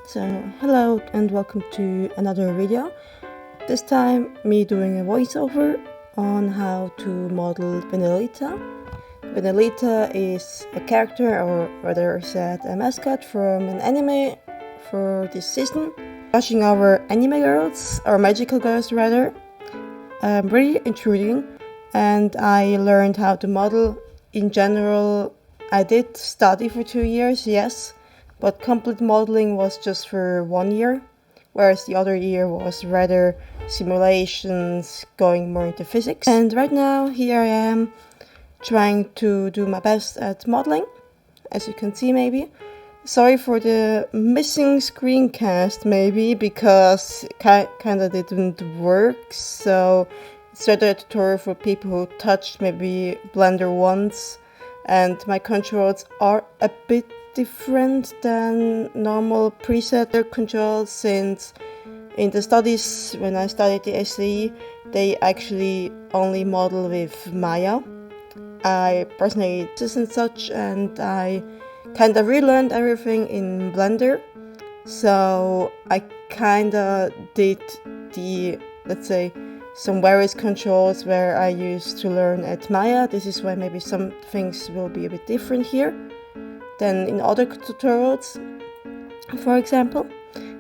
So hello and welcome to another video. This time me doing a voiceover on how to model Venalita. Venalita is a character, or rather said a mascot from an anime for this season. Watching our anime girls, or magical girls rather, really intriguing, and I learned how to model. In general, I did study for 2 years, yes, but complete modeling was just for 1 year, whereas the other year was rather simulations, going more into physics. And right now, here I am, trying to do my best at modeling, as you can see maybe. Sorry for the missing screencast maybe, because it kinda didn't work, so it's rather a tutorial for people who touched maybe Blender once, and my controls are a bit different than normal preset controls, since in the studies when I studied the SE, they actually only model with Maya. I personally just and such, and I kinda relearned everything in Blender, so I kinda did the, let's say, some various controls where I used to learn at Maya. This is why maybe some things will be a bit different here than in other tutorials, for example.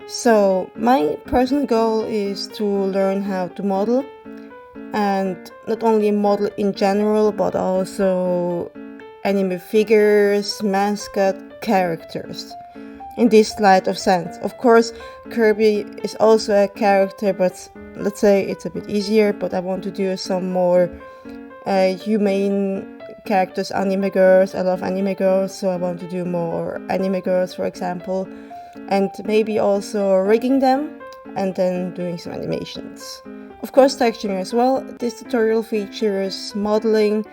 So my personal goal is to learn how to model, and not only model in general, but also anime figures, mascot, characters, in this light of sense. Of course, Kirby is also a character, but let's say it's a bit easier, but I want to do some more humane characters, anime girls. I love anime girls, so I want to do more anime girls, for example, and maybe also rigging them and then doing some animations. Of course, texturing as well. This tutorial features modeling,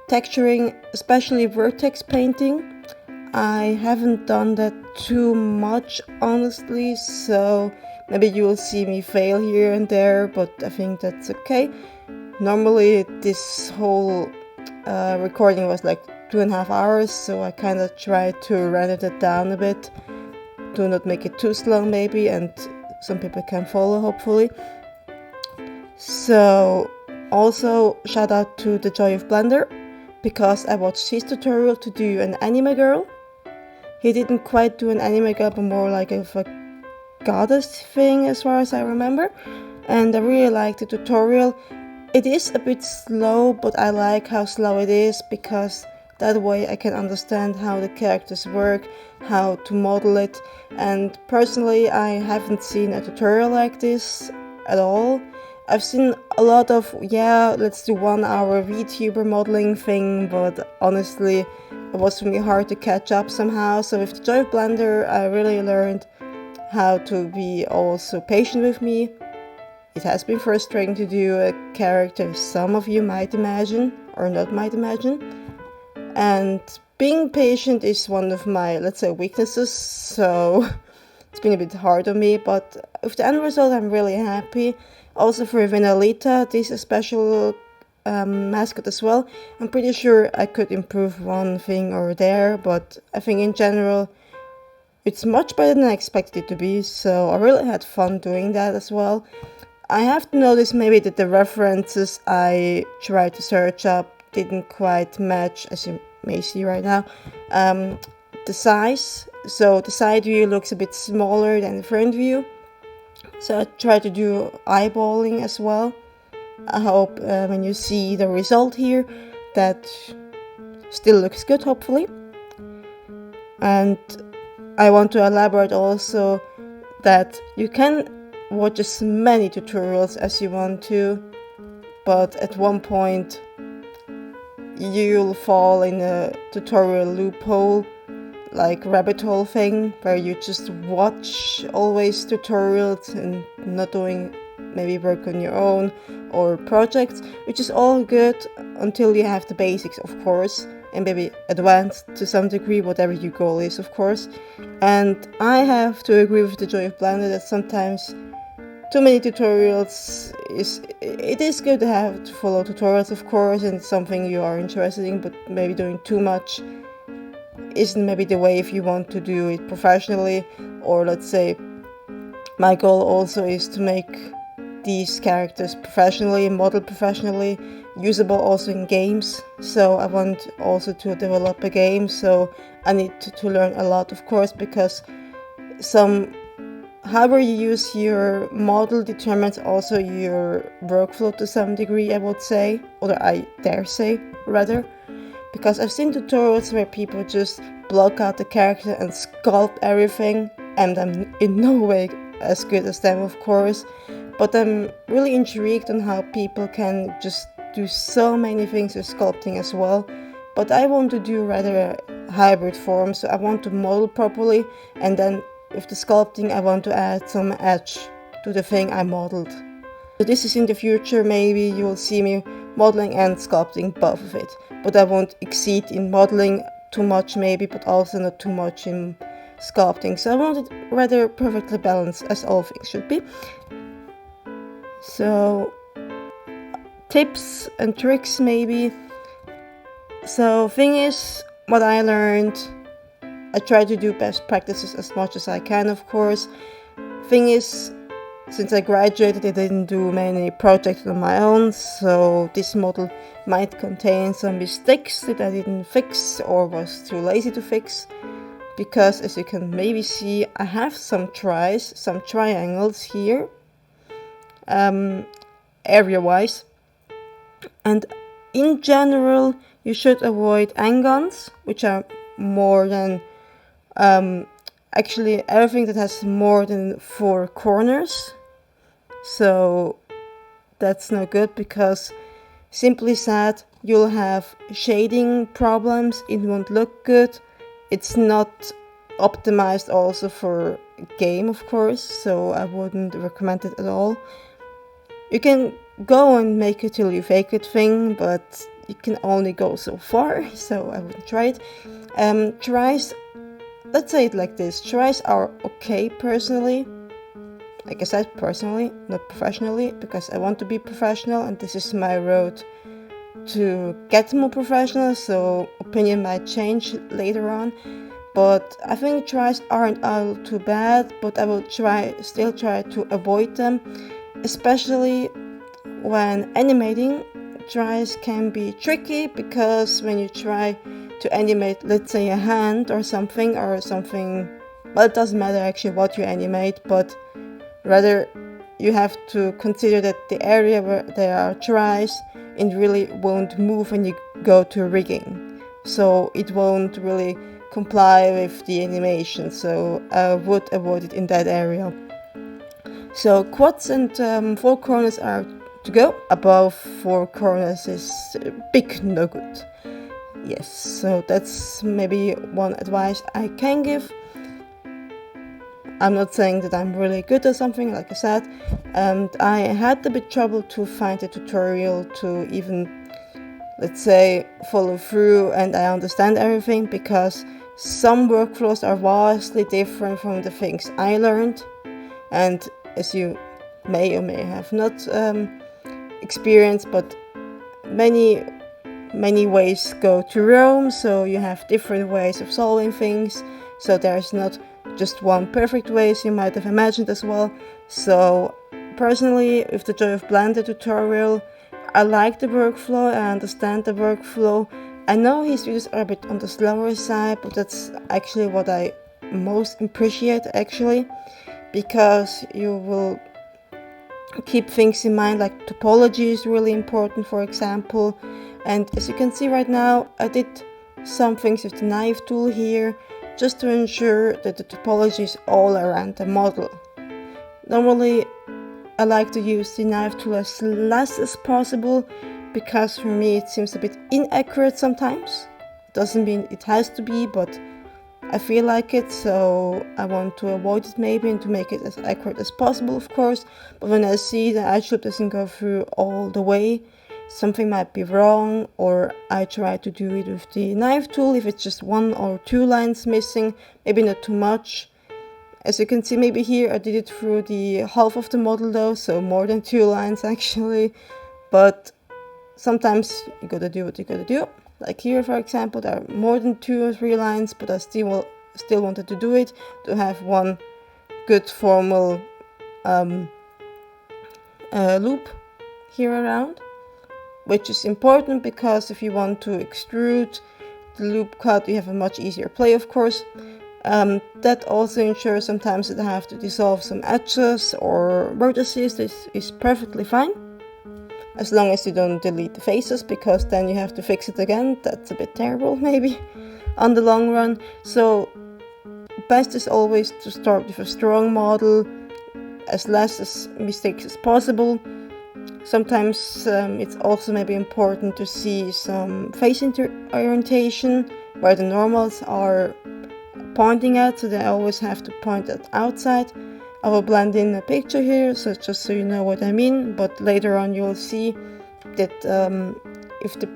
texturing, especially vertex painting. I haven't done that too much, honestly, so maybe you will see me fail here and there, but I think that's okay. Normally this whole recording was like 2.5 hours, so I kind of tried to run it down a bit, do not make it too slow maybe, and some people can follow hopefully. So also shout out to the Joy of Blender, because I watched his tutorial to do an anime girl. He didn't quite do an anime girl, but more like a goddess thing as far as I remember, and I really liked the tutorial. It is a bit slow, but I like how slow it is, because that way I can understand how the characters work, how to model it, and personally I haven't seen a tutorial like this at all. I've seen a lot of, yeah, let's do 1 hour VTuber modeling thing, but honestly it was for me hard to catch up somehow. So with the Joy of Blender I really learned how to be also patient with me. It has been frustrating to do a character some of you might imagine, or not might imagine, and being patient is one of my, let's say, weaknesses, so it's been a bit hard on me, but with the end result I'm really happy. Also for Venalita, this is a special mascot as well. I'm pretty sure I could improve one thing or there, but I think in general it's much better than I expected it to be, so I really had fun doing that as well. I have to notice maybe that the references I tried to search up didn't quite match, as you may see right now, the size. So the side view looks a bit smaller than the front view, so I tried to do eyeballing as well. I hope when you see the result here that still looks good, hopefully. And I want to elaborate also that you can watch as many tutorials as you want to, but at one point you'll fall in a tutorial loophole, like rabbit hole thing, where you just watch always tutorials and not doing maybe work on your own or projects, which is all good until you have the basics, of course, and maybe advanced to some degree, whatever your goal is, of course. And I have to agree with the Joy of Blender that sometimes too many tutorials it is good to follow tutorials, of course, and it's something you are interested in, but maybe doing too much isn't maybe the way if you want to do it professionally, or let's say my goal also is to make these characters professionally, modeled professionally, usable also in games. So I want also to develop a game, so I need to learn a lot, of course, because however you use your model determines also your workflow to some degree, I would say, or I dare say rather, because I've seen tutorials where people just block out the character and sculpt everything, and I'm in no way as good as them, of course, but I'm really intrigued on how people can just do so many things with sculpting as well. But I want to do rather a hybrid form, so I want to model properly, and then with the sculpting I want to add some edge to the thing I modeled. So this is in the future, maybe you will see me modeling and sculpting both of it, but I won't exceed in modeling too much maybe, but also not too much in sculpting. So I want it rather perfectly balanced, as all things should be. So tips and tricks maybe. So thing is, what I learned, I try to do best practices as much as I can, of course. Thing is, since I graduated, I didn't do many projects on my own, so this model might contain some mistakes that I didn't fix or was too lazy to fix. Because as you can maybe see, I have some triangles here, area-wise. And in general, you should avoid n-gons, which are more than, actually everything that has more than 4 corners. So that's no good, because simply said, you'll have shading problems, it won't look good. It's not optimized also for game, of course, so I wouldn't recommend it at all. You can go and make it till you fake it thing, but you can only go so far, so I wouldn't try it. Tries, let's say it like this, tries are okay personally. Like I said, personally, not professionally, because I want to be professional and this is my road to get more professional, so opinion might change later on. But I think tries aren't all too bad, but I will still try to avoid them, especially when animating. Tries can be tricky, because when you try to animate, let's say a hand or something, well, it doesn't matter actually what you animate, but rather you have to consider that the area where there are tries, it really won't move when you go to rigging, so it won't really comply with the animation, so I would avoid it in that area. So quads and 4 corners are to go. Above 4 corners is big no good. Yes, so that's maybe one advice I can give. I'm not saying that I'm really good at something, like I said, and I had a bit trouble to find a tutorial to even, let's say, follow through and I understand everything, because some workflows are vastly different from the things I learned, and as you may or may have not experienced, but many ways go to Rome, so you have different ways of solving things, so there's not just one perfect way, as you might have imagined as well. So personally, with the Joy of Blender tutorial, I like the workflow, I understand the workflow. I know his videos are a bit on the slower side, but that's actually what I most appreciate actually, because you will keep things in mind, like topology is really important, for example. And as you can see right now, I did some things with the knife tool here, just to ensure that the topology is all around the model. Normally, I like to use the knife tool as less as possible, because for me it seems a bit inaccurate sometimes. Doesn't mean it has to be, but I feel like it, so I want to avoid it maybe and to make it as accurate as possible, of course. But when I see the edge loop doesn't go through all the way, something might be wrong, or I try to do it with the knife tool if it's just 1 or 2 lines missing, maybe not too much. As you can see, maybe here I did it through the half of the model though, so more than 2 lines actually. But sometimes you gotta do what you gotta do. Like here, for example, there are more than 2 or 3 lines, but I still wanted to do it, to have one good formal loop here around, which is important because if you want to extrude the loop cut, you have a much easier play, of course. That also ensures sometimes that I have to dissolve some edges or vertices. This is perfectly fine, as long as you don't delete the faces, because then you have to fix it again. That's a bit terrible, maybe, on the long run. So best is always to start with a strong model, as less mistakes as possible. Sometimes it's also maybe important to see some face orientation where the normals are pointing at, so they always have to point at outside. I will blend in a picture here, so just so you know what I mean, but later on you'll see that if the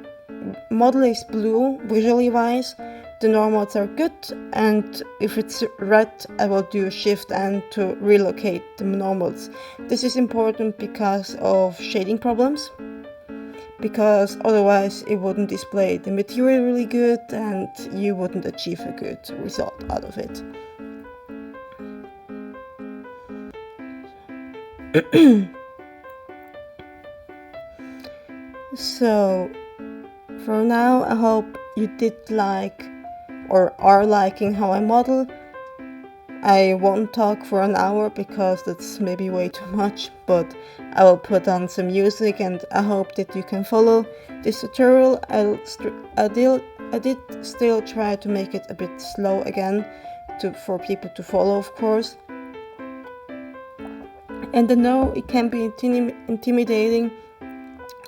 model is blue, visually wise, the normals are good, and if it's red, I will do shift N to relocate the normals. This is important because of shading problems, because otherwise it wouldn't display the material really good and you wouldn't achieve a good result out of it. So for now, I hope you did like or are liking how I model. I won't talk for an hour because that's maybe way too much, but I will put on some music and I hope that you can follow this tutorial. I did still try to make it a bit slow again for people to follow, of course. And I know it can be intimidating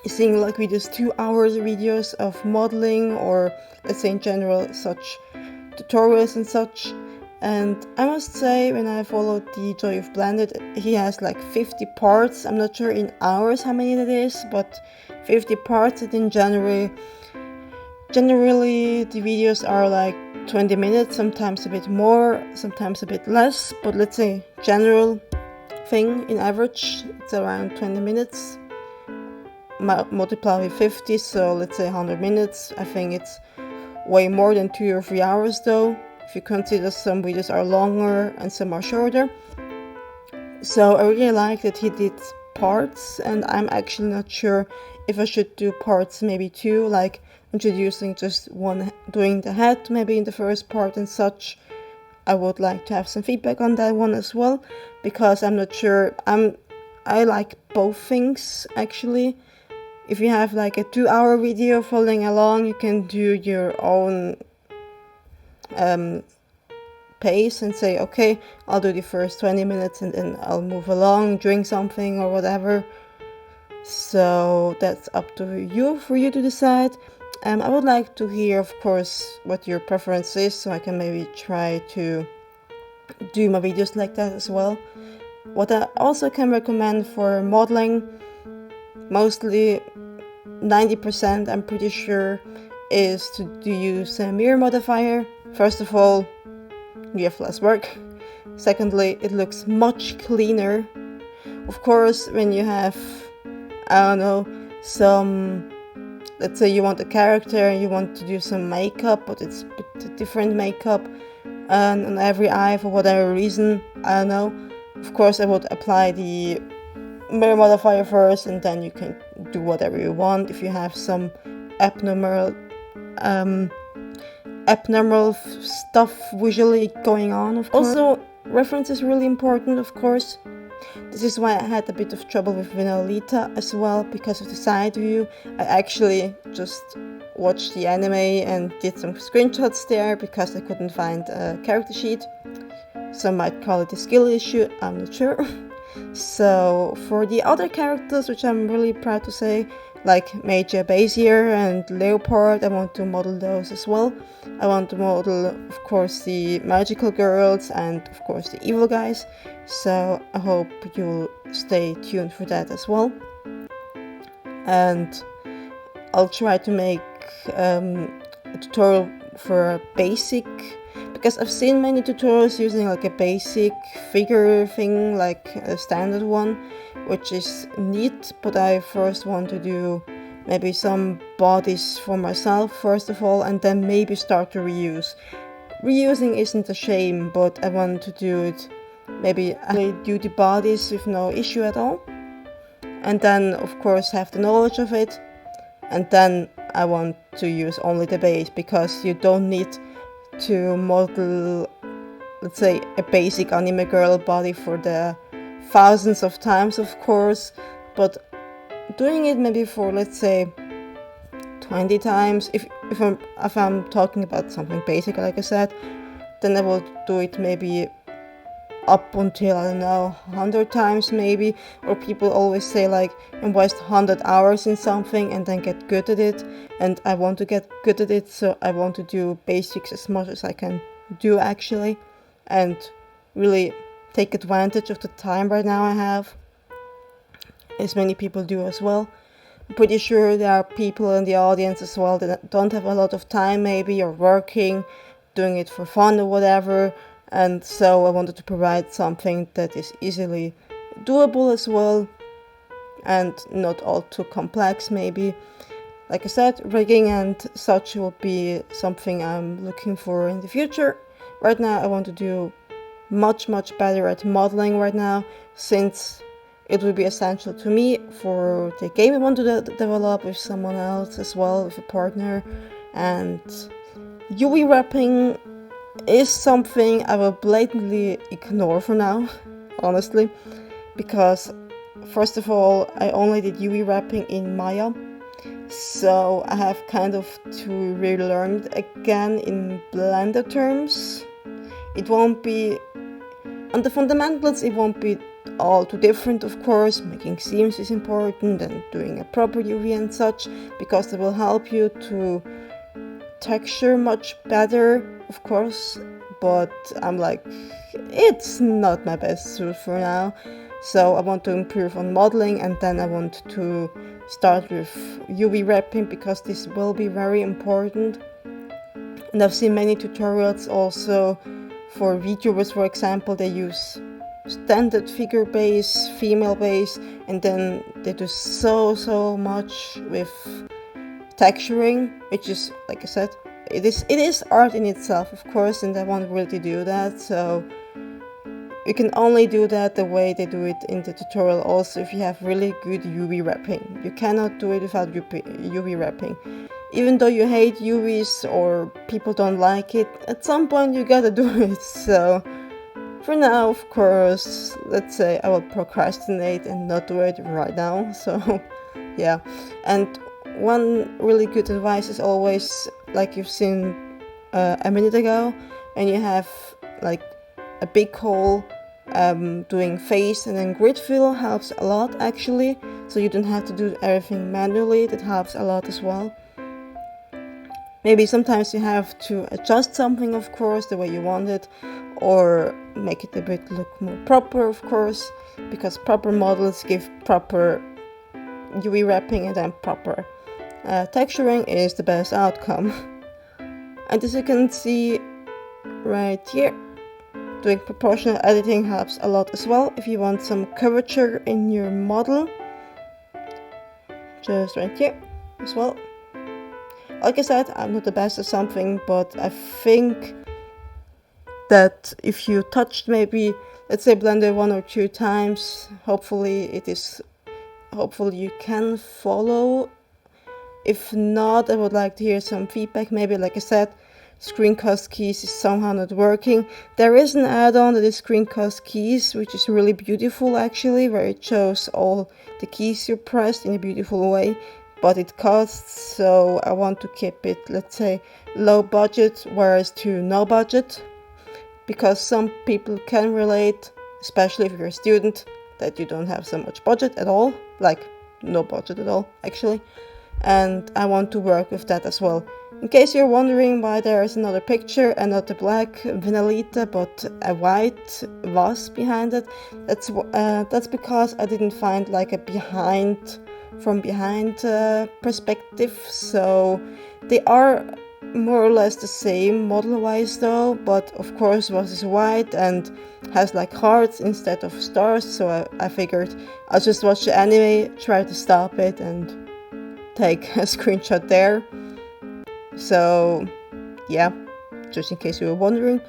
seeing like videos 2 hours videos of modeling, or let's say in general such tutorials and such. And I must say, when I followed the Joy of Blended, he has like 50 parts. I'm not sure in hours how many that is, but 50 parts. And in generally the videos are like 20 minutes, sometimes a bit more, sometimes a bit less, but let's say general thing in average it's around 20 minutes. Multiply with 50, so let's say 100 minutes. I think it's way more than 2 or 3 hours though, if you consider some videos are longer and some are shorter. So I really like that he did parts, and I'm actually not sure if I should do parts maybe 2, like introducing just one, doing the head maybe in the first part and such. I would like to have some feedback on that one as well, because I'm not sure. I like both things actually. If you have like a 2-hour video following along, you can do your own pace and say, okay, I'll do the first 20 minutes and then I'll move along, drink something or whatever. So that's up to you, for you to decide. I would like to hear, of course, what your preference is, so I can maybe try to do my videos like that as well. What I also can recommend for modeling, mostly 90% I'm pretty sure, is to use a mirror modifier. First of all, you have less work. Secondly, it looks much cleaner. Of course, when you have, I don't know, some, let's say you want a character and you want to do some makeup, but it's a bit different makeup and on every eye for whatever reason, I don't know. Of course, I would apply the mirror modifier first, and then you can do whatever you want if you have some abnormal stuff visually going on, of course. Also, reference is really important, of course. This is why I had a bit of trouble with Venalita as well, because of the side view. I actually just watched the anime and did some screenshots there because I couldn't find a character sheet. Some might call it a skill issue, I'm not sure. So for the other characters, which I'm really proud to say, like Major Bazier and Leopard, I want to model those as well. I want to model, of course, the magical girls and of course the evil guys. So I hope you'll stay tuned for that as well. And I'll try to make a tutorial for a basic, because I've seen many tutorials using like a basic figure thing, like a standard one, which is neat, but I first want to do maybe some bodies for myself first of all, and then maybe start to reuse. Reusing isn't a shame, but I want to do it maybe I do the bodies with no issue at all, and then of course have the knowledge of it, and then I want to use only the base, because you don't need to model, let's say, a basic anime girl body for the thousands of times, of course, but doing it maybe for, let's say, 20 times, if I'm talking about something basic, like I said, then I will do it maybe up until, I don't know, 100 times maybe. Or people always say like, invest 100 hours in something and then get good at it, and I want to get good at it, so I want to do basics as much as I can do actually, and really take advantage of the time right now I have, as many people do as well. I'm pretty sure there are people in the audience as well that don't have a lot of time, maybe, or working, doing it for fun or whatever, and so I wanted to provide something that is easily doable as well, and not all too complex maybe. Like I said, rigging and such will be something I'm looking for in the future. Right now I want to do much better at modeling right now, since it will be essential to me for the game I want to develop with someone else as well, with a partner. And UV wrapping is something I will blatantly ignore for now, honestly, because first of all, I only did UV wrapping in Maya, so I have kind of to relearn it again in Blender terms. It won't be, on the fundamentals, it won't be all too different, of course. Making seams is important, and doing a proper UV and such, because it will help you to texture much better, of course, but I'm like, it's not my best suit for now. So I want to improve on modeling, and then I want to start with UV wrapping, because this will be very important. And I've seen many tutorials also for VTubers, for example. They use standard figure base, female base, and then they do so much with texturing, which is, like I said, it is art in itself, of course, and I won't really do that. So you can only do that the way they do it in the tutorial, also if you have really good UV wrapping. You cannot do it without UV wrapping. Even though you hate UVs or people don't like it, at some point you gotta do it. So for now, of course, let's say I will procrastinate and not do it right now. So yeah. And one really good advice is always, like you've seen a minute ago, when you have like a big hole, doing face and then grid fill helps a lot actually, so you don't have to do everything manually. That helps a lot as well. Maybe sometimes you have to adjust something, of course, the way you want it, or make it a bit look more proper, of course, because proper models give proper UV wrapping, and then proper texturing is the best outcome. And as you can see right here, doing proportional editing helps a lot as well if you want some curvature in your model. Just right here as well. Like I said, I'm not the best at something, but I think that if you touched maybe, let's say, Blender 1 or 2 times, hopefully you can follow. If not, I would like to hear some feedback. Maybe, like I said, screencast keys is somehow not working. There is an add-on that is screencast keys, which is really beautiful actually, where it shows all the keys you pressed in a beautiful way, but it costs, so I want to keep it, let's say, low budget, whereas to no budget, because some people can relate, especially if you're a student, that you don't have so much budget at all, like no budget at all actually. And I want to work with that as well. In case you're wondering why there is another picture and not a black Venalita but a white vase behind it, that's because I didn't find like a from behind perspective. So they are more or less the same model wise though, but of course vase is white and has like hearts instead of stars, so I figured I'll just watch the anime, try to stop it and take a screenshot there. So yeah, just in case you were wondering.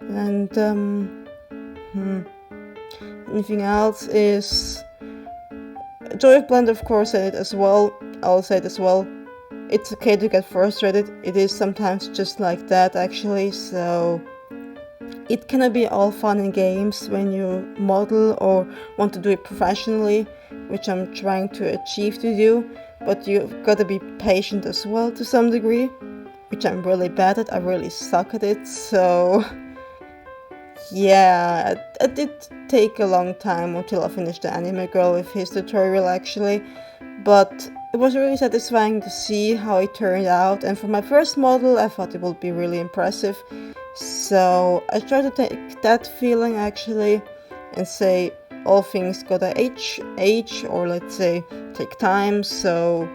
And Anything else is Joy of Blender, of course, said it as well. I'll say it as well. It's okay to get frustrated. It is sometimes just like that, actually. So it cannot be all fun and games when you model or want to do it professionally, which I'm trying to achieve to do. But you've got to be patient as well to some degree, which I'm really bad at. I really suck at it. So yeah, it did take a long time until I finished the anime girl with his tutorial, actually, but it was really satisfying to see how it turned out, and for my first model I thought it would be really impressive. So I tried to take that feeling actually and say all things gotta age, or let's say take time, so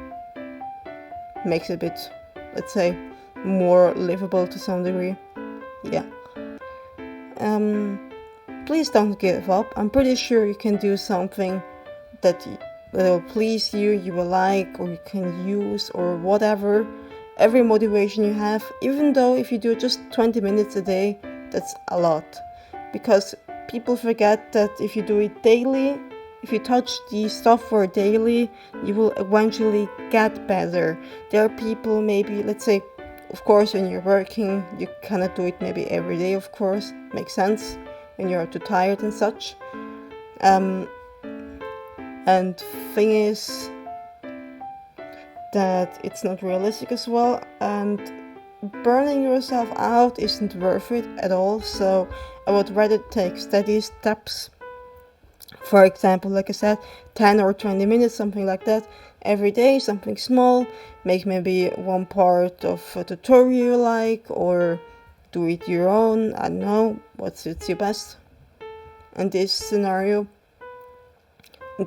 makes it a bit, let's say, more livable to some degree. Yeah. Please don't give up. I'm pretty sure you can do something that will please you, you will like, or you can use, or whatever. Every motivation you have, even though if you do just 20 minutes a day, that's a lot. Because people forget that if you do it daily, if you touch the software daily, you will eventually get better. There are people, maybe, let's say, of course, when you're working, you cannot do it maybe every day, of course, makes sense, when you're too tired and such. And thing is that it's not realistic as well, and burning yourself out isn't worth it at all, so I would rather take steady steps. For example, like I said, 10 or 20 minutes, something like that, every day, something small. Make maybe one part of a tutorial you like, or do it your own. I don't know what suits you best in this scenario.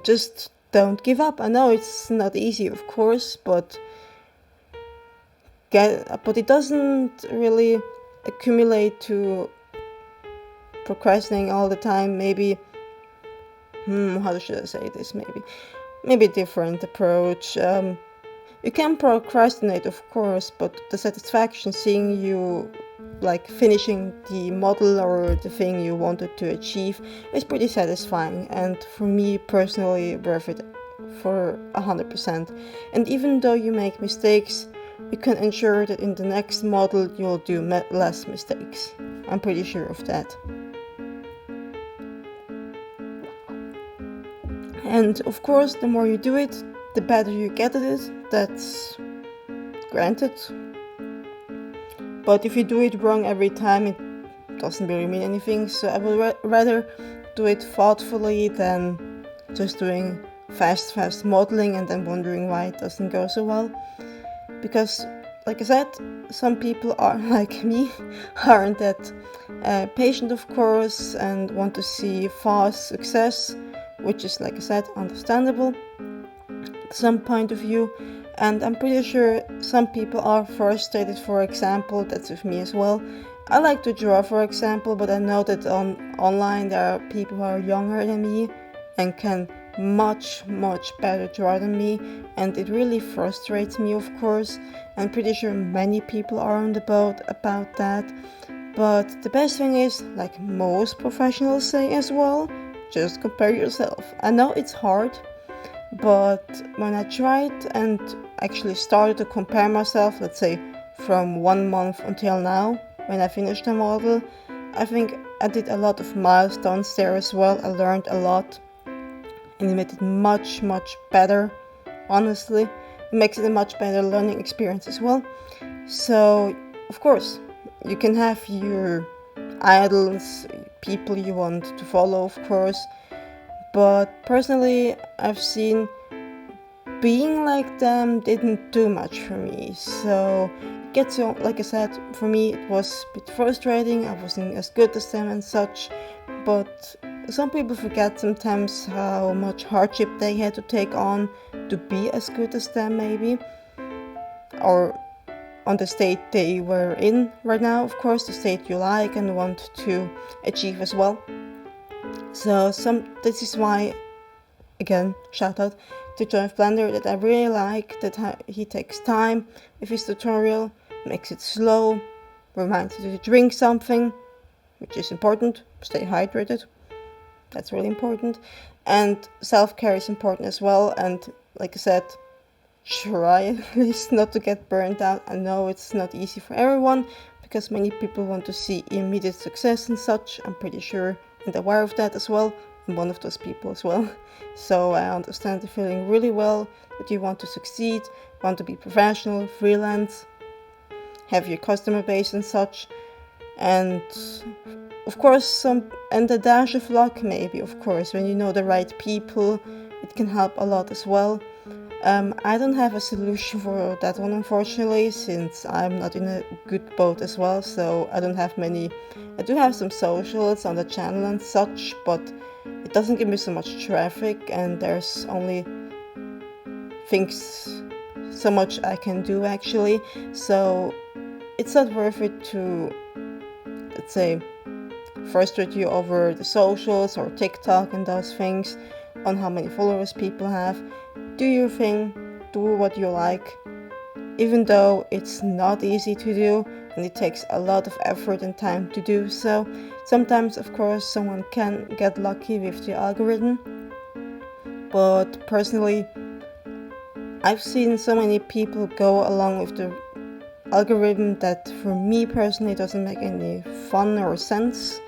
Just don't give up. I know it's not easy, of course, but it doesn't really accumulate to procrastinating all the time. Maybe how should I say this? Maybe a different approach. You can procrastinate, of course, but the satisfaction seeing you like finishing the model or the thing you wanted to achieve is pretty satisfying, and for me personally worth it for 100%. And even though you make mistakes, you can ensure that in the next model you'll do less mistakes. I'm pretty sure of that. And of course, the more you do it, the better you get at it. That's granted. But if you do it wrong every time, it doesn't really mean anything. So I would rather do it thoughtfully than just doing fast modeling and then wondering why it doesn't go so well. Because, like I said, some people are like me, aren't that patient, of course, and want to see fast success, which is, like I said, understandable at some point of view. And I'm pretty sure some people are frustrated, for example. That's with me as well. I like to draw, for example, but I know that online there are people who are younger than me and can much better draw than me, and it really frustrates me, of course. I'm pretty sure many people are on the boat about that. But the best thing is, like most professionals say as well, just compare yourself. I know it's hard, but when I tried and actually started to compare myself, let's say from 1 month until now, when I finished the model, I think I did a lot of milestones there as well. I learned a lot and it made it much better, honestly. It makes it a much better learning experience as well. So, of course, you can have your idols, people you want to follow, of course, but personally, I've seen being like them didn't do much for me. So it gets, like I said, for me it was a bit frustrating. I wasn't as good as them and such, but some people forget sometimes how much hardship they had to take on to be as good as them, maybe, or on the state they were in right now, of course, the state you like and want to achieve as well. So this is why, again, shout out to Joy of Blender, that I really like that he takes time with his tutorial, makes it slow, reminds you to drink something, which is important, stay hydrated. That's really important. And self-care is important as well. And like I said, try at least not to get burnt out. I know it's not easy for everyone because many people want to see immediate success and such. I'm pretty sure and aware of that as well. I'm one of those people as well. So I understand the feeling really well that you want to succeed, want to be professional, freelance, have your customer base and such. And of course, and a dash of luck maybe, of course, when you know the right people, it can help a lot as well. I don't have a solution for that one, unfortunately, since I'm not in a good boat as well, so I don't have many. I do have some socials on the channel and such, but it doesn't give me so much traffic, and there's only so much I can do actually, so it's not worth it to, let's say, frustrate you over the socials or TikTok and those things on how many followers people have. Do your thing, do what you like, even though it's not easy to do and it takes a lot of effort and time to do so. Sometimes, of course, someone can get lucky with the algorithm, but personally, I've seen so many people go along with the algorithm that for me personally doesn't make any fun or sense.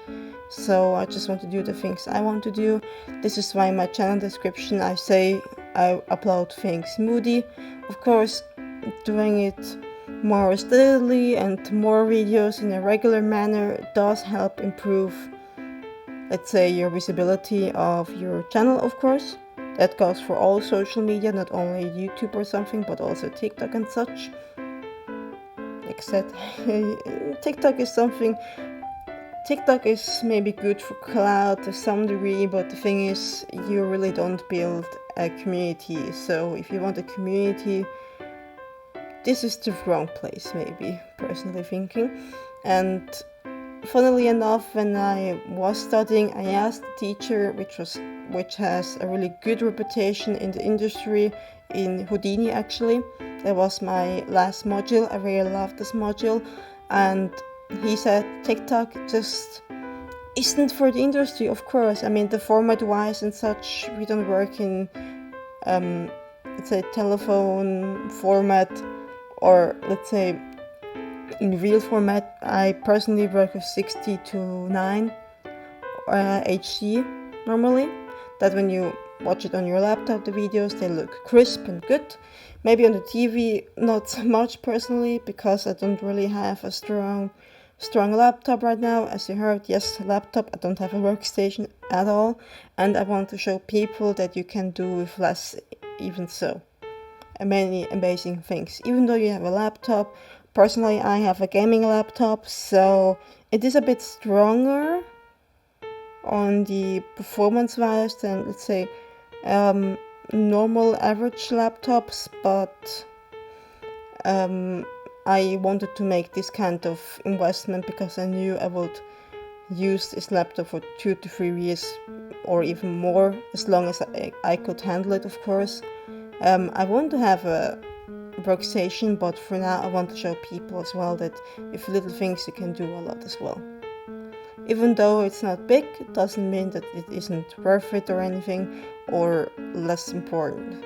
So I just want to do the things I want to do. This is why in my channel description I say I upload things moody. Of course, doing it more steadily and more videos in a regular manner does help improve, let's say, your visibility of your channel, of course. That goes for all social media, not only YouTube or something, but also TikTok and such. Like I said, TikTok is maybe good for cloud to some degree, but the thing is, you really don't build a community. So if you want a community, this is the wrong place, maybe, personally thinking. And funnily enough, when I was studying, I asked the teacher, which has a really good reputation in the industry, in Houdini actually. That was my last module. I really loved this module, and he said TikTok just isn't for the industry, of course. I mean, the format wise and such, we don't work in let's say telephone format, or let's say in real format. I personally work with 60:9 HD normally, that when you watch it on your laptop, the videos, they look crisp and good. Maybe on the TV not so much personally, because I don't really have a strong laptop right now. As you heard, yes, laptop, I don't have a workstation at all, and I want to show people that you can do with less, even so. Many amazing things, even though you have a laptop. Personally, I have a gaming laptop, so it is a bit stronger on the performance wise than, let's say, normal average laptops, but I wanted to make this kind of investment because I knew I would use this laptop for 2 to 3 years or even more, as long as I could handle it, of course. I want to have a workstation, but for now I want to show people as well that with little things you can do a lot as well. Even though it's not big, it doesn't mean that it isn't worth it or anything, or less important.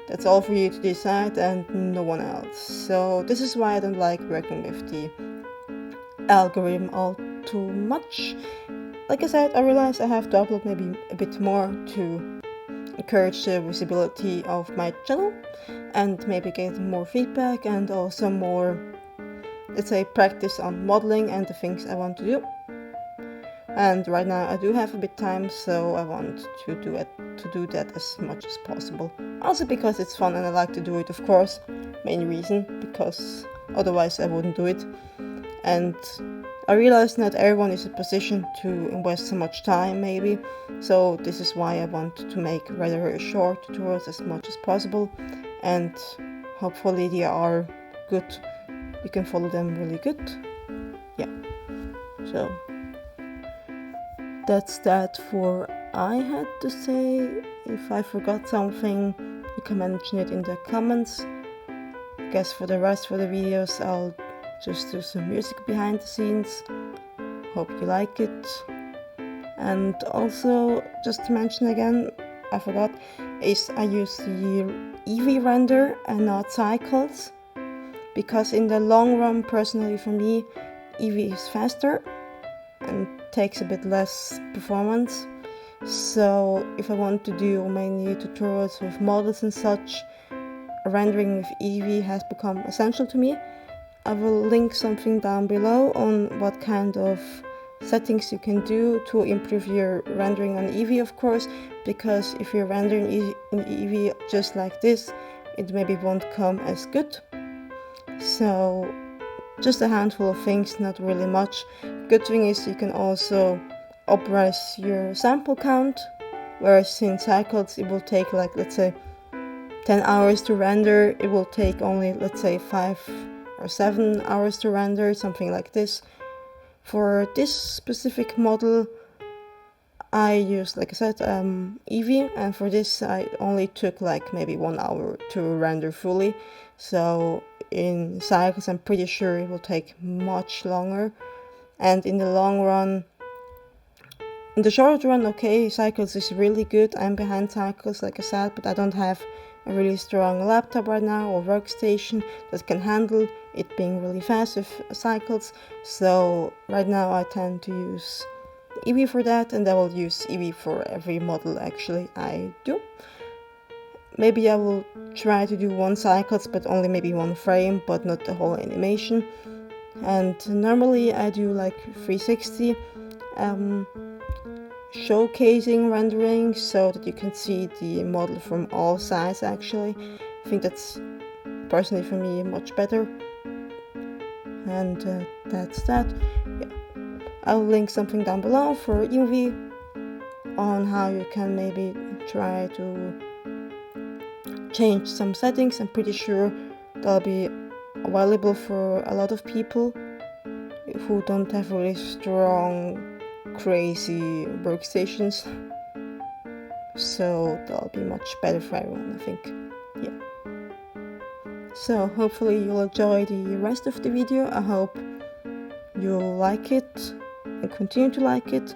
That's all for you to decide and no one else. So this is why I don't like working with the algorithm all too much. Like I said, I realized I have to upload maybe a bit more to encourage the visibility of my channel and maybe get more feedback and also more, let's say, practice on modeling and the things I want to do. And right now I do have a bit time, so I want to do that as much as possible. Also because it's fun and I like to do it, of course. Main reason, because otherwise I wouldn't do it. And I realize not everyone is in a position to invest so much time, maybe. So this is why I want to make rather very short tutorials as much as possible. And hopefully they are good. You can follow them really good. Yeah. So that's that for I had to say. If I forgot something, you can mention it in the comments. I guess for the rest of the videos, I'll just do some music behind the scenes. Hope you like it. And also, just to mention again, I forgot, is I use the Eevee render and not cycles, because in the long run, personally for me, Eevee is faster and takes a bit less performance. So if I want to do mainly tutorials with models and such, rendering with Eevee has become essential to me. I will link something down below on what kind of settings you can do to improve your rendering on Eevee, of course, because if you're rendering in Eevee just like this, it maybe won't come as good. So just a handful of things, not really much. Good thing is you can also up-res your sample count, whereas in cycles it will take, like, let's say 10 hours to render, it will take only, let's say 5 or 7 hours to render, something like this. For this specific model I used, like I said, Eevee, and for this I only took like maybe 1 hour to render fully. So in cycles I'm pretty sure it will take much longer, and in the long run, in the short run, okay, cycles is really good. I'm behind cycles, like I said, but I don't have a really strong laptop right now or workstation that can handle it being really fast with cycles. So right now I tend to use Eevee for that, and I will use Eevee for every model actually I do. Maybe I will try to do 1 cycles, but only maybe 1 frame, but not the whole animation. And normally I do like 360 showcasing rendering, so that you can see the model from all sides actually. I think that's personally for me much better. And that's that. Yeah. I'll link something down below for Eevee on how you can maybe try to change some settings. I'm pretty sure that'll be available for a lot of people who don't have really strong, crazy workstations. So that'll be much better for everyone, I think. Yeah. So hopefully you'll enjoy the rest of the video. I hope you'll like it and continue to like it.